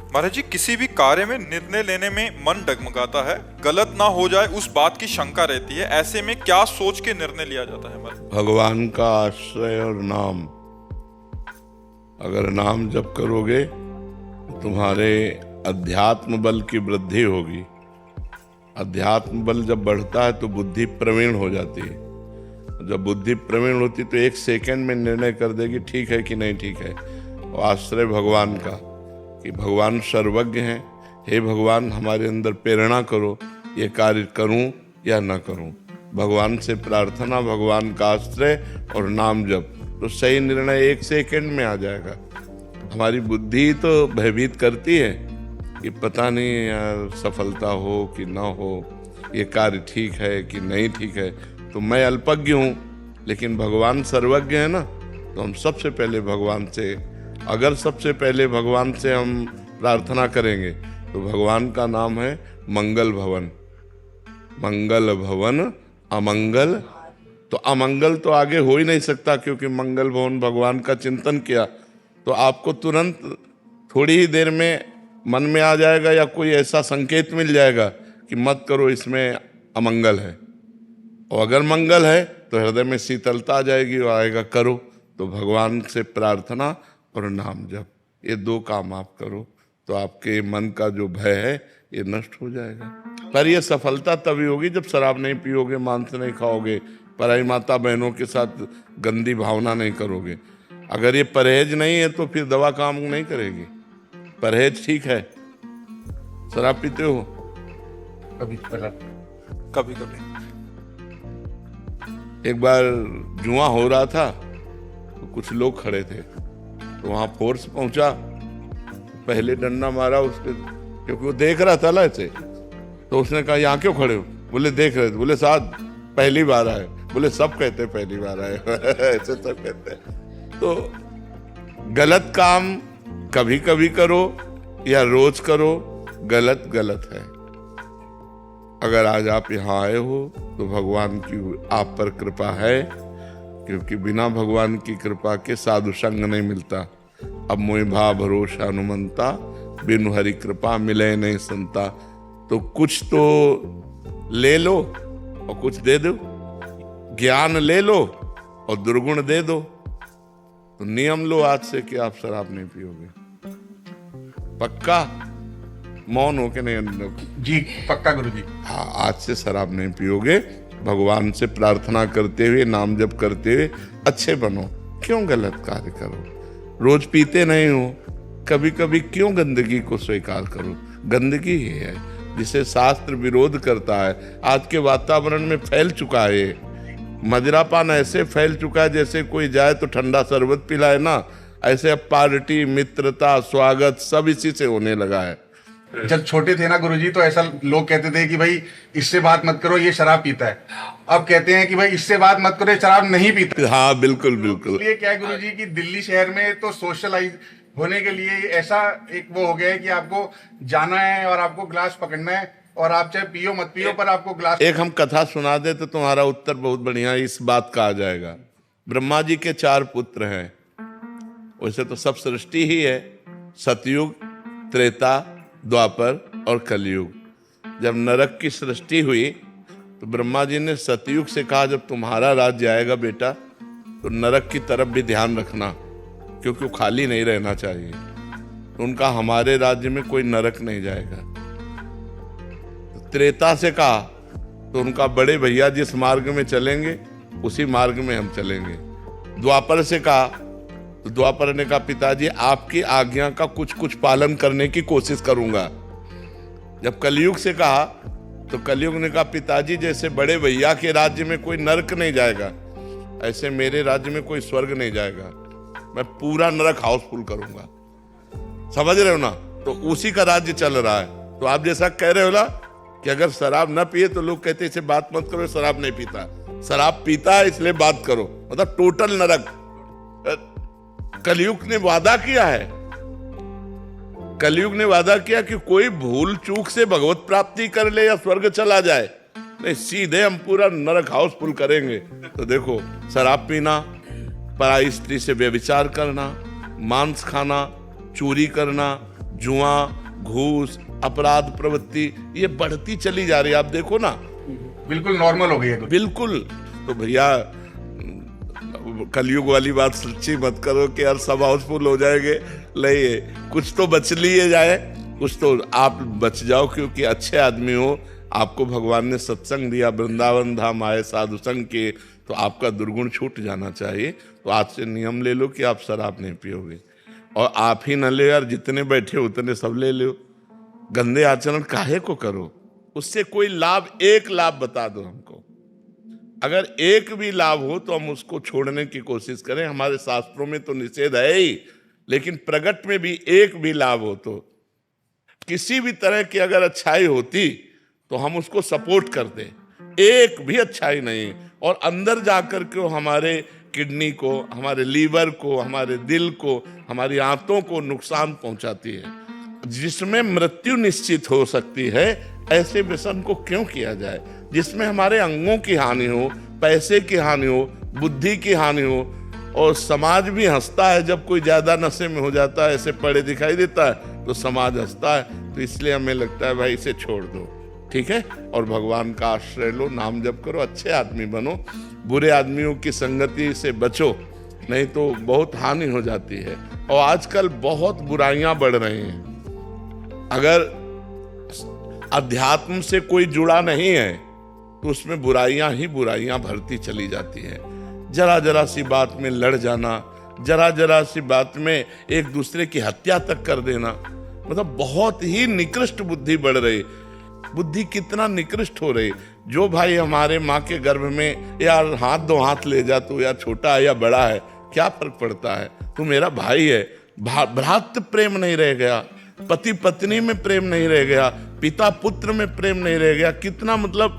B: महाराज जी, किसी भी कार्य में निर्णय लेने में मन डगमगाता है, गलत ना हो जाए उस बात की शंका रहती है, ऐसे में क्या सोच के निर्णय लिया जाता है महाराज?
A: भगवान का आश्रय और नाम। अगर नाम जप करोगे तो तुम्हारे अध्यात्म बल की वृद्धि होगी। अध्यात्म बल जब बढ़ता है तो बुद्धि प्रवीण हो जाती है। जब बुद्धि प्रवीण होती तो एक सेकंड में निर्णय कर देगी ठीक है कि नहीं ठीक है। और आश्रय भगवान का, कि भगवान सर्वज्ञ हैं। हे भगवान, हमारे अंदर प्रेरणा करो, ये कार्य करूं या ना करूं। भगवान से प्रार्थना, भगवान का आश्रय और नाम जप, तो सही निर्णय एक सेकंड में आ जाएगा। हमारी बुद्धि तो भयभीत करती है कि पता नहीं यार सफलता हो कि ना हो, ये कार्य ठीक है कि नहीं ठीक है। तो मैं अल्पज्ञ हूँ, लेकिन भगवान सर्वज्ञ है ना। तो हम सबसे पहले भगवान से, अगर सबसे पहले भगवान से हम प्रार्थना करेंगे तो भगवान का नाम है मंगल भवन। मंगल भवन अमंगल, तो अमंगल तो आगे हो ही नहीं सकता, क्योंकि मंगल भवन भगवान का चिंतन किया तो आपको तुरंत थोड़ी ही देर में मन में आ जाएगा, या कोई ऐसा संकेत मिल जाएगा कि मत करो, इसमें अमंगल है। और अगर मंगल है तो हृदय में शीतलता आ जाएगी और आएगा करो। तो भगवान से प्रार्थना और नाम जप, ये दो काम आप करो तो आपके मन का जो भय है ये नष्ट हो जाएगा। पर ये सफलता तभी होगी जब शराब नहीं पियोगे, मांस नहीं खाओगे, पराई माता बहनों के साथ गंदी भावना नहीं करोगे। अगर ये परहेज नहीं है तो फिर दवा काम नहीं करेगी। परहेज ठीक है। शराब पीते हो?
B: कभी कभी।
A: एक बार जुआ हो रहा था तो कुछ लोग खड़े थे, तो वहां फोर्स पहुंचा, पहले डंडा मारा उसके, क्योंकि वो देख रहा था ना ऐसे। तो उसने कहा यहाँ क्यों खड़े हो? बोले देख रहे थे। बोले साहब पहली बार आए। बोले सब कहते पहली बार आए ऐसे सब कहते हैं। तो गलत काम कभी कभी करो या रोज करो, गलत गलत है। अगर आज आप यहाँ आए हो तो भगवान की आप पर कृपा है, क्योंकि बिना भगवान की कृपा के साधु संग नहीं मिलता। अब मोहि भा भरोसा हनुमंता, बिनु हरि कृपा मिले नहीं संता। तो कुछ तो ले लो और कुछ दे दो, ज्ञान ले लो और दुर्गुण दे दो। तो नियम लो आज से कि आप शराब नहीं पियोगे। पक्का? मौन हो के नहीं?
E: जी पक्का गुरुजी।
A: हाँ, आज से शराब नहीं पियोगे। भगवान से प्रार्थना करते हुए, नाम जप करते हुए अच्छे बनो। क्यों गलत कार्य करो? रोज पीते नहीं हो, कभी कभी क्यों गंदगी को स्वीकार करो? गंदगी ही है जिसे शास्त्र विरोध करता है। आज के वातावरण में फैल चुका है, मदिरापान ऐसे फैल चुका है जैसे कोई जाए तो ठंडा शरबत पिलाए ना, ऐसे अब पार्टी, मित्रता, स्वागत सब इसी से होने लगा है।
E: जब छोटे थे ना गुरुजी तो ऐसा लोग कहते थे कि भाई इससे बात मत करो, ये शराब पीता है। अब कहते हैं कि भाई इससे बात मत करो, ये शराब नहीं पीता।
A: हाँ बिल्कुल बिल्कुल।
E: ये क्या है गुरुजी कि दिल्ली शहर में तो सोशलाइज होने के लिए ऐसा एक वो हो गया है कि आपको जाना है और आपको गिलास पकड़ना है, और आप चाहे पियो मत पियो पर आपको गिलास।
A: एक हम कथा सुना दे तो तुम्हारा उत्तर बहुत बढ़िया इस बात का आ जाएगा। ब्रह्मा जी के 4 पुत्र हैं। वैसे तो सब सृष्टि ही है, सतयुग, त्रेता, द्वापर और कलयुग। जब नरक की सृष्टि हुई तो ब्रह्मा जी ने सतयुग से कहा जब तुम्हारा राज्य आएगा बेटा तो नरक की तरफ भी ध्यान रखना, क्योंकि वो खाली नहीं रहना चाहिए। तो उनका हमारे राज्य में कोई नरक नहीं जाएगा। तो त्रेता से कहा तो उनका बड़े भैया जिस मार्ग में चलेंगे उसी मार्ग में हम चलेंगे। द्वापर से कहा तो द्वापर ने कहा पिताजी आपकी आज्ञा का कुछ कुछ पालन करने की कोशिश करूंगा। जब कलयुग से कहा तो कलयुग ने कहा पिताजी जैसे बड़े भैया के राज्य में कोई नरक नहीं जाएगा, ऐसे मेरे राज्य में कोई स्वर्ग नहीं जाएगा, मैं पूरा नरक हाउसफुल करूंगा। समझ रहे हो ना? तो उसी का राज्य चल रहा है। तो आप जैसा कह रहे हो ना कि अगर शराब ना पिए तो लोग कहते इसे बात मत करो, शराब नहीं पीता, शराब पीता है इसलिए बात करो, मतलब टोटल नरक। कलयुग ने वादा किया है, कलयुग ने वादा किया कि कोई भूल चूक से भगवत प्राप्ति कर ले या स्वर्ग चला जाए, नहीं, सीधे हम पूरा नरक हाउसफुल करेंगे। तो देखो, शराब पीना, पराई स्त्री से व्यभिचार करना, मांस खाना, चोरी करना, जुआ, घूस, अपराध प्रवृत्ति, ये बढ़ती चली जा रही है। आप देखो ना,
E: बिल्कुल नॉर्मल हो गई है।
A: बिल्कुल। तो भैया कलयुग वाली बात सच्ची मत करो कि यार सब हाउसफुल हो जाएंगे, नहीं, कुछ तो बच लिए जाए, कुछ तो आप बच जाओ, क्योंकि अच्छे आदमी हो, आपको भगवान ने सत्संग दिया, वृंदावन धाम आए साधु संग के, तो आपका दुर्गुण छूट जाना चाहिए। तो आज से नियम ले लो कि आप शराब नहीं पियोगे, और आप ही न ले यार, जितने बैठे उतने सब ले लो। गंदे आचरण काहे को करो, उससे कोई लाभ, एक लाभ बता दो हमको, अगर एक भी लाभ हो तो हम उसको छोड़ने की कोशिश करें। हमारे शास्त्रों में तो निषेध है ही, लेकिन प्रगट में भी एक भी लाभ हो, तो किसी भी तरह की अगर अच्छाई होती तो हम उसको सपोर्ट करते, एक भी अच्छाई नहीं, और अंदर जाकर के हमारे किडनी को, हमारे लीवर को, हमारे दिल को, हमारी आंतों को नुकसान पहुंचाती है, जिसमें मृत्यु निश्चित हो सकती है। ऐसे व्यसन को क्यों किया जाए जिसमें हमारे अंगों की हानि हो, पैसे की हानि हो, बुद्धि की हानि हो, और समाज भी हंसता है जब कोई ज्यादा नशे में हो जाता है, ऐसे पड़े दिखाई देता है तो समाज हंसता है। तो इसलिए हमें लगता है भाई इसे छोड़ दो, ठीक है, और भगवान का आश्रय लो, नाम जप करो, अच्छे आदमी बनो, बुरे आदमियों की संगति से बचो, नहीं तो बहुत हानि हो जाती है। और आजकल बहुत बुराइयां बढ़ रही हैं। अगर अध्यात्म से कोई जुड़ा नहीं है तो उसमें बुराइयां ही बुराइयां भरती चली जाती है। जरा जरा सी बात में लड़ जाना, जरा जरा सी बात में एक दूसरे की हत्या तक कर देना, मतलब बहुत ही निकृष्ट बुद्धि बढ़ रही। बुद्धि कितना निकृष्ट हो रही। जो भाई हमारे माँ के गर्भ में यार हाथ दो हाथ ले जा, तू या छोटा है या बड़ा है, क्या फर्क पड़ता है, तू मेरा भाई है। भ्रातृ प्रेम नहीं रह गया, पति पत्नी में प्रेम नहीं रह गया, पिता पुत्र में प्रेम नहीं रह गया। कितना मतलब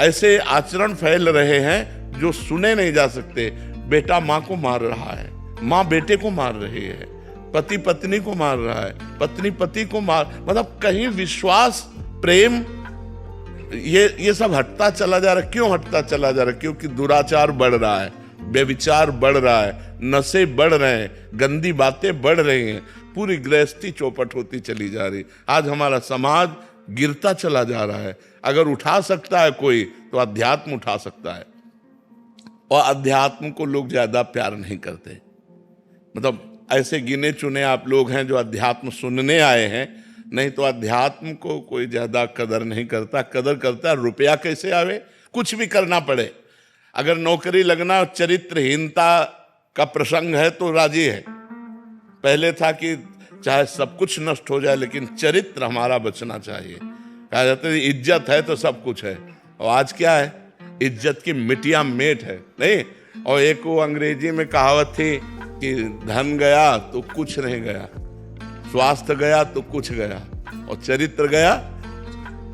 A: ऐसे आचरण फैल रहे हैं जो सुने नहीं जा सकते। बेटा माँ को मार रहा है, माँ बेटे को मार रही है, पति पत्नी को मार रहा है, पत्नी पति को मार, मतलब कहीं विश्वास, प्रेम, ये सब हटता चला जा रहा है। क्यों हटता चला जा रहा है? क्योंकि दुराचार बढ़ रहा है, व्यभिचार बढ़ रहा है, नशे बढ़ रहे हैं, गंदी बातें बढ़ रही हैं, पूरी गृहस्थी चौपट होती चली जा रही। आज हमारा समाज गिरता चला जा रहा है। अगर उठा सकता है कोई तो अध्यात्म उठा सकता है, और अध्यात्म को लोग ज्यादा प्यार नहीं करते। मतलब ऐसे गिने चुने आप लोग हैं जो अध्यात्म सुनने आए हैं, नहीं तो अध्यात्म को कोई ज्यादा कदर नहीं करता। कदर करता है रुपया कैसे आवे, कुछ भी करना पड़े। अगर नौकरी लगना चरित्रहीनता का प्रसंग है तो राजी है। पहले था कि चाहे सब कुछ नष्ट हो जाए लेकिन चरित्र हमारा बचना चाहिए। कहा जाता है इज्जत है तो सब कुछ है, और आज क्या है, इज्जत की मिटिया मेट है, नहीं। और एक वो अंग्रेजी में कहावत थी कि धन गया तो कुछ नहीं गया, स्वास्थ्य गया तो कुछ गया, और चरित्र गया।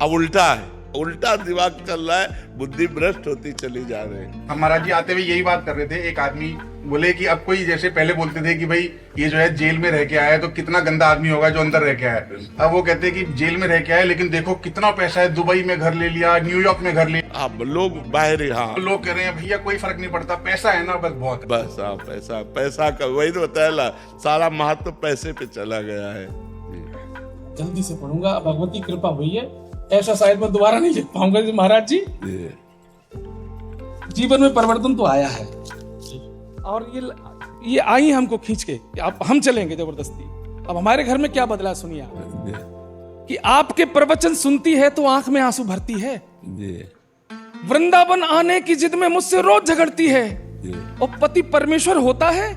A: अब उल्टा है, उल्टा दिमाग चल रहा है, बुद्धि भ्रष्ट होती चली जा रही है।
E: हम महाराज जी आते हुए यही बात कर रहे थे। एक आदमी बोले कि अब कोई, जैसे पहले बोलते थे कि भाई ये जो है जेल में रह के आया है तो कितना गंदा आदमी होगा जो अंदर रह के आया है। अब वो कहते हैं कि जेल में रह के आया लेकिन देखो कितना पैसा है, दुबई में घर ले लिया, न्यूयॉर्क में घर ले लिया।
A: अब लोग बाहर, हाँ,
E: लोग कह रहे हैं भैया कोई फर्क नहीं पड़ता, पैसा है ना, बस बहुत है।
A: बस हाँ, पैसा, पैसा का वही तो बताया, सारा महत्व पैसे पे चला गया है।
F: जल्दी से पढ़ूंगा, भगवती कृपा हुई है, ऐसा शायद मैं दोबारा नहीं लिख पाऊंगा। महाराज जी जीवन में परिवर्तन तो आया है, और ये आई हमको खींच के, अब हम चलेंगे जबरदस्ती। अब हमारे घर में क्या बदला सुनिए आप, कि आपके प्रवचन सुनती है तो आंख में आंसू भरती है, वृंदावन आने की जिद में मुझसे रोज झगड़ती है, और पति परमेश्वर होता है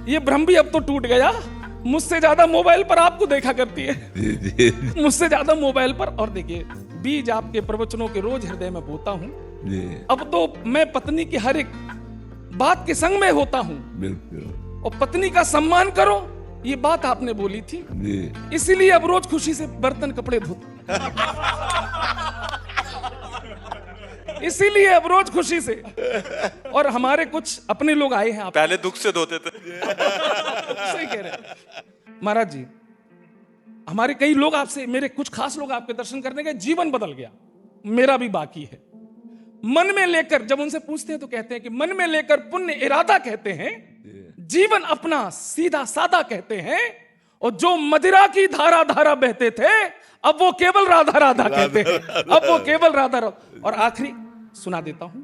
F: ये भ्रम भी अब तो टूट गया। मुझसे ज्यादा मोबाइल पर आपको देखा करती है, मुझसे ज्यादा मोबाइल पर। और देखिए बीज आपके प्रवचनों के रोज हृदय में बोता हूं।
A: जी
F: अब तो मैं पत्नी की हर एक बात के संग में होता हूं,
A: बिल्कुल
F: और पत्नी का सम्मान करो, ये बात आपने बोली थी,
A: जी
F: इसीलिए अब रोज खुशी से बर्तन कपड़े धोता इसीलिए अब रोज खुशी से। और हमारे कुछ अपने लोग आए हैं, आप
B: पहले दुख से धोते थे।
F: सही कह रहे हैं महाराज जी। हमारे कई लोग आपसे, मेरे कुछ खास लोग आपके दर्शन करने गए, जीवन बदल गया, मेरा भी बाकी है। मन में लेकर, जब उनसे पूछते हैं तो कहते हैं कि मन में लेकर पुण्य इरादा कहते हैं, जीवन अपना सीधा सादा कहते हैं, और जो मदिरा की धारा धारा बहते थे अब वो केवल राधा राधा कहते हैं, अब वो केवल राधा राधा। और आखिरी सुना देता हूं,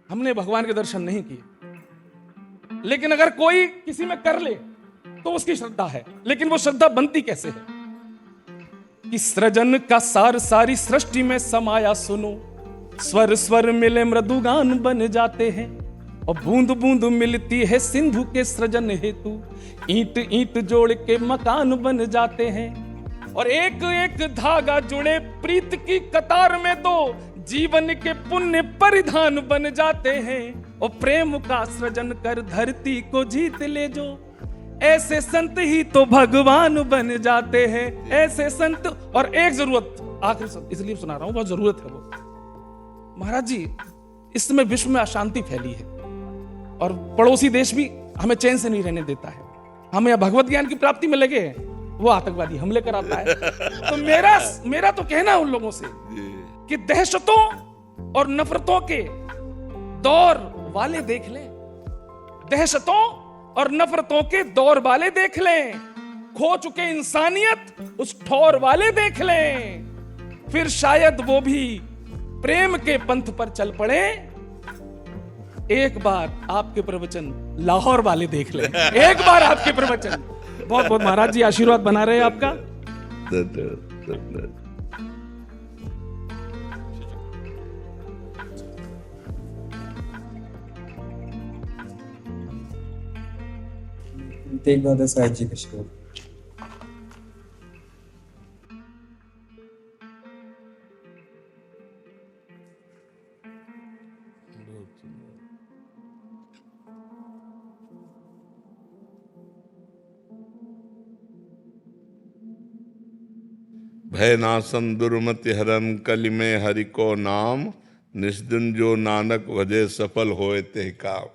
F: हमने भगवान के दर्शन नहीं किए, लेकिन अगर कोई किसी में कर ले तो उसकी श्रद्धा है, लेकिन वो श्रद्धा बनती कैसे है कि सृजन का सार सारी सृष्टि में समाया सुनो, स्वर स्वर मिले मृदुगान बन जाते हैं, और बूंद बूंद मिलती है सिंधु के सृजन हेतु, ईंट ईंट जोड़ के मकान बन जाते हैं, और एक एक धागा जुड़े प्रीत की कतार में तो जीवन के पुण्य परिधान बन जाते हैं, और प्रेम का सृजन कर धरती को जीत ले जो, ऐसे संत ही तो भगवान बन जाते हैं, ऐसे संत। और एक जरूरत, आखिरी संत इसलिए सुना रहा हूं, बहुत जरूरत है वो महाराज जी। इस समय विश्व में अशांति फैली है, और पड़ोसी देश भी हमें चैन से नहीं रहने देता है। हम यहाँ भगवत ज्ञान की प्राप्ति में लगे हैं, वो आतंकवादी हमले कराता है। तो मेरा तो कहना है उन लोगों से कि दहशतों और नफरतों के दौर वाले देख लें, दहशतों और नफरतों के दौर वाले देख लें, खो चुके इंसानियत उस ठौर वाले देख लें, फिर शायद वो भी प्रेम के पंथ पर चल पड़े। एक बार आपके प्रवचन लाहौर वाले देख लें, एक बार आपके प्रवचन। बहुत बहुत महाराज जी आशीर्वाद बना रहे आपका।
G: तेग बहादुर साहब जी का श्लोक।
A: भय नासन दुर्मति हरन कलि में हरि को नाम, निस्दिन जो नानक भजे सफल होए ते काम।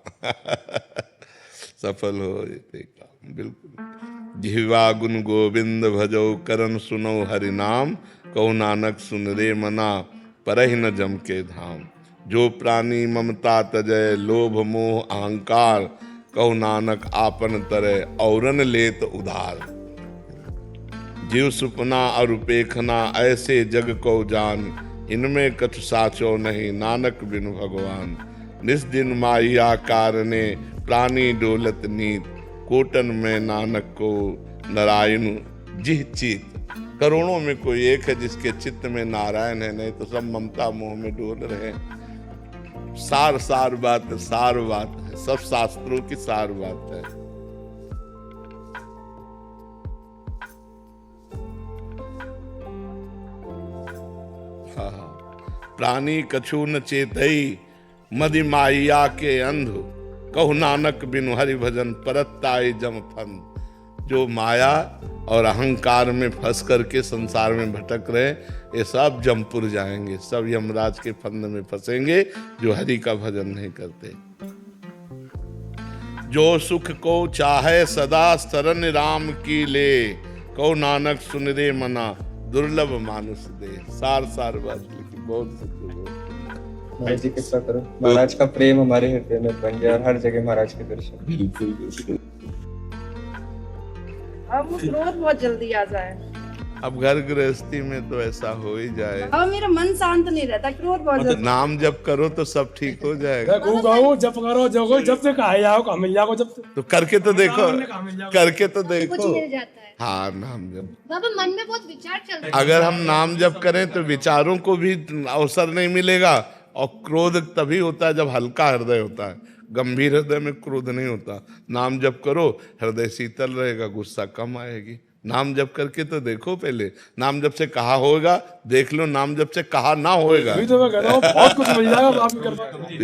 A: सफल होए ते काम, बिल्कुल। जिह्वा गुण गोविंद भजो करन सुनो हरि नाम, कहो नानक सुन रे मना परहि न जम के धाम। जो प्राणी ममता तजय लोभ मोह अहंकार, कहो नानक आपन तरह औरन लेत उधार। जीव सुपना और उपेखना ऐसे जग को जान, इनमें कछु साचो नहीं नानक बिनु भगवान। निस्दिन माया कारणे प्राणी डोलत नीत, कोटन में नानक को नारायण जिह चित। करोड़ों में कोई एक है जिसके चित्त में नारायण है, नहीं तो सब ममता मोह में डोल रहे हैं। सार बात है, सार बात है, सब शास्त्रों की सार बात है। प्राणी कछु न चेतई मदि माया के अंध, कहु नानक बिनु हरि भजन परत्ताई जम फंद। जो माया और अहंकार में फंस करके संसार में भटक रहे, ये सब जमपुर जाएंगे, सब यमराज के फंद में फंसेंगे जो हरि का भजन नहीं करते। जो सुख को चाहे सदा शरण राम की ले, कहु नानक सुन रे मना दुर्लभ मानुष दे। सार बात लिखी, बहुत
G: महाराज जी कृपा करो, महाराज का प्रेम हमारे हृदय में बन गया और हर जगह महाराज के दर्शन।
A: बिल्कुल।
H: अब वो क्रोध बहुत जल्दी आ जाए।
A: अब घर गृहस्थी में तो ऐसा हो ही जाए।
H: अब मेरा मन शांत नहीं रहता, क्रोध बहुत
A: मतलब
H: जल्दी।
A: नाम जप करो तो सब ठीक हो जाएगा।
F: जब करो जगो, जब से कहा जाओ का मिल जाओ, जब
A: तो करके तो देखो, करके तो
D: कुछ
A: देखो।
D: मिल जाता है।
A: हाँ, नाम जप।
D: बाबा मन में बहुत विचार चलते हैं।
A: अगर हम नाम जप करें तो विचारों को भी अवसर नहीं मिलेगा, और क्रोध तभी होता है जब हल्का हृदय होता है। गंभीर हृदय में क्रोध नहीं होता। नाम जप करो, हृदय शीतल रहेगा, गुस्सा कम आएगी। नाम जप करके तो देखो पहले, नाम जप से कहा होगा देख लो, नाम जप से कहा ना होएगा।
F: अभी तो मैं कह रहा हूँ बहुत कुछ मिल जाएगा, आप भी कर सकते हो।